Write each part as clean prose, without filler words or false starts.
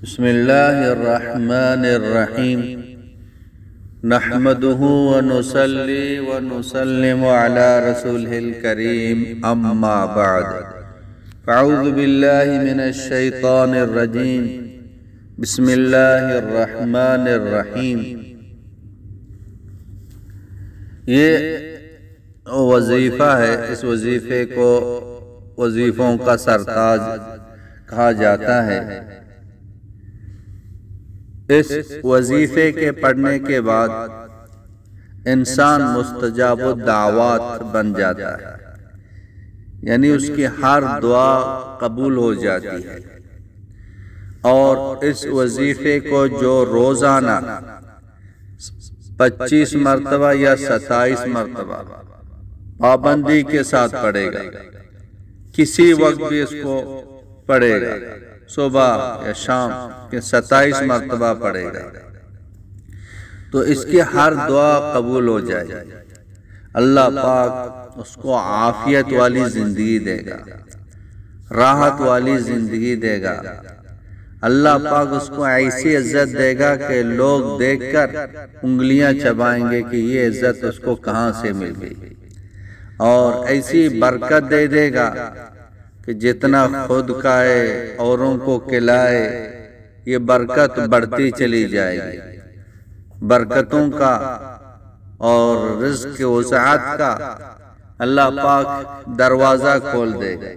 बिस्मिल्लाहिर्रहमानिर्रहीम नहमदुहु व नुसल्ली व नुसल्लिमु अला रसूलिल करीम अम्मा बअद फ़अऊज़ु बिल्लाहि मिनश शैतानिर रजीम बिस्मिल्लाहिर्रहमानिर्रहीम। ये वजीफ़ा है। इस वजीफ़े को वजीफ़ों का सरताज कहा जाता है। इस वजीफे के पढ़ने के बाद इंसान मुस्तजाबु दावत बन जाता है, यानी उसकी हर दुआ कबूल हो जाती है। और इस वजीफे को जो रोजाना 25 मरतबा या 27 मरतबा पाबंदी के साथ पढ़ेगा, किसी वक्त भी इसको पढ़ेगा, सुबह या शाम के 27 मरतबा पढ़ेगा, तो इसकी हर दुआ कबूल हो जाएगी। अल्लाह पाक उसको आफियत वाली जिंदगी देगा, राहत वाली जिंदगी देगा। अल्लाह पाक उसको ऐसी इज्जत देगा कि लोग देखकर उंगलियां चबाएंगे कि ये इज्जत उसको कहां से मिल गई। और ऐसी बरकत दे देगा कि जितना खुद खाए औरों को खिलाए, ये बरकत बढ़ती चली जाएगी। बरकतों का और रिज़्क़ के वसाअत का अल्लाह पाक दरवाज़ा खोल देगा।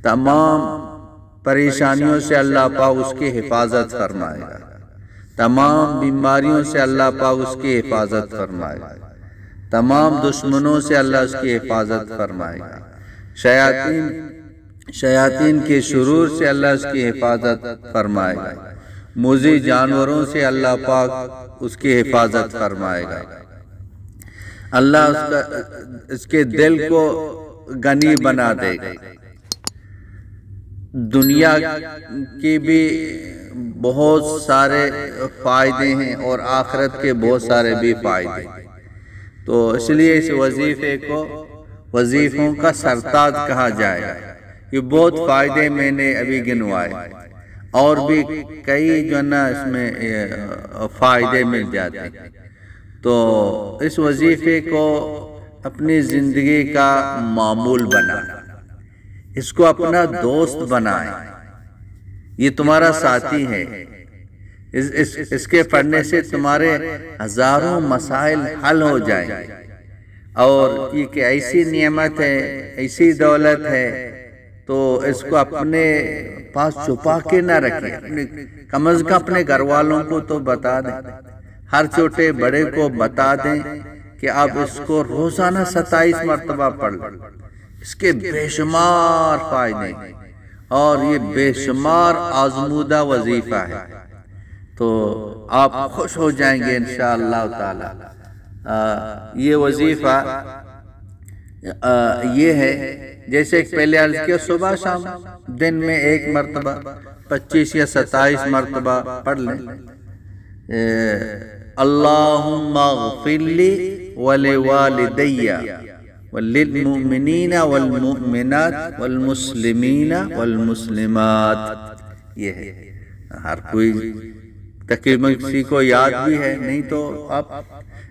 तमाम परेशानियों से अल्लाह पाक उसकी हिफाजत फरमाएगा, तमाम बीमारियों से अल्लाह पाक उसकी हिफाजत फरमाएगा, तमाम दुश्मनों से अल्लाह उसकी हिफाजत फरमाएगा, शयातीन के शुरूर से अल्लाह उसकी हिफाजत फरमाएगा, मुज़ी जानवरों से अल्लाह पाक उसकी हिफाजत फरमाएगा। अल्लाह इसके दिल को गनी बना देगा। दुनिया की भी बहुत सारे फायदे हैं और आखिरत के बहुत सारे भी फायदे। तो इसलिए इस वजीफे को वजीफों का सरताज कहा जाएगा। ये बहुत फायदे मैंने अभी गिनवाए, और भी कई जो ना इसमें फायदे मिल जाते हैं। तो इस वजीफे को अपनी जिंदगी का मामूल बनाना, इसको अपना दोस्त बनाएं। ये तुम्हारा साथी है। इसके पढ़ने से तुम्हारे हजारों मसाइल हल हो जाएंगे। और ये कि ऐसी नियमत है, ऐसी दौलत है, तो इसको अपने पास छुपा के ना रखें। कम अज कम अपने घर वालों को तो बता दें, हर छोटे बड़े को बता दें कि आप इसको रोजाना 27 मरतबा पढ़ लें। इसके बेशुमार फायदे और ये बेशुमार आजमूदा वजीफा है। तो आप खुश हो जाएंगे इंशाअल्लाह ताला। ये वजीफा ये है, जैसे पहले अर्ज किया, सुबह शाम दिन में एक मरतबा 25 या 27 मरतबा पढ़ लें। अल्लाहुम्मा ग़फ़िरली व लिवालिदैया वलिल मुमिनीना वल मुमिनात वल मुस्लिमीना वल मुस्लिमात। ये है, हर कोई तकरीबन किसी को याद भी है, नहीं तो आप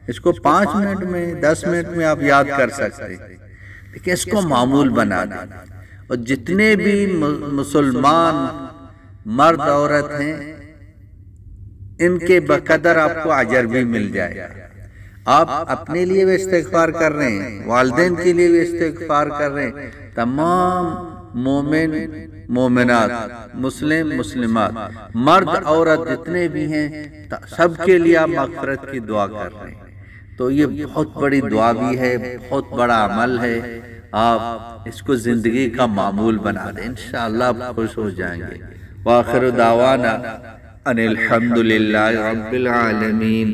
इसको 5 मिनट में 10 मिनट में आप याद कर सकते हैं, लेकिन इसको मामूल बना देना। और जितने भी मुसलमान मर्द औरत हैं, इनके बकदर आपको अजर भी मिल जाएगा। आप अपने लिए भी इस्तिग़फ़ार कर रहे हैं, वालिदैन के लिए भी इस्तिग़फ़ार कर रहे हैं, तमाम मोमिन मोमिनात, मुस्लिम मुस्लिमात, मर्द औरत जितने भी हैं, सबके लिए आप मग़फ़िरत की दुआ कर रहे हैं। तो ये बहुत बड़ी दुआ भी है, बहुत बड़ा अमल है। आप इसको जिंदगी का मामूल बना दें, इंशाअल्लाह आप खुश हो जाएंगे। व आखिर दावाना अनिल हम्दुलिल्लाहि रब्बिल आलमीन।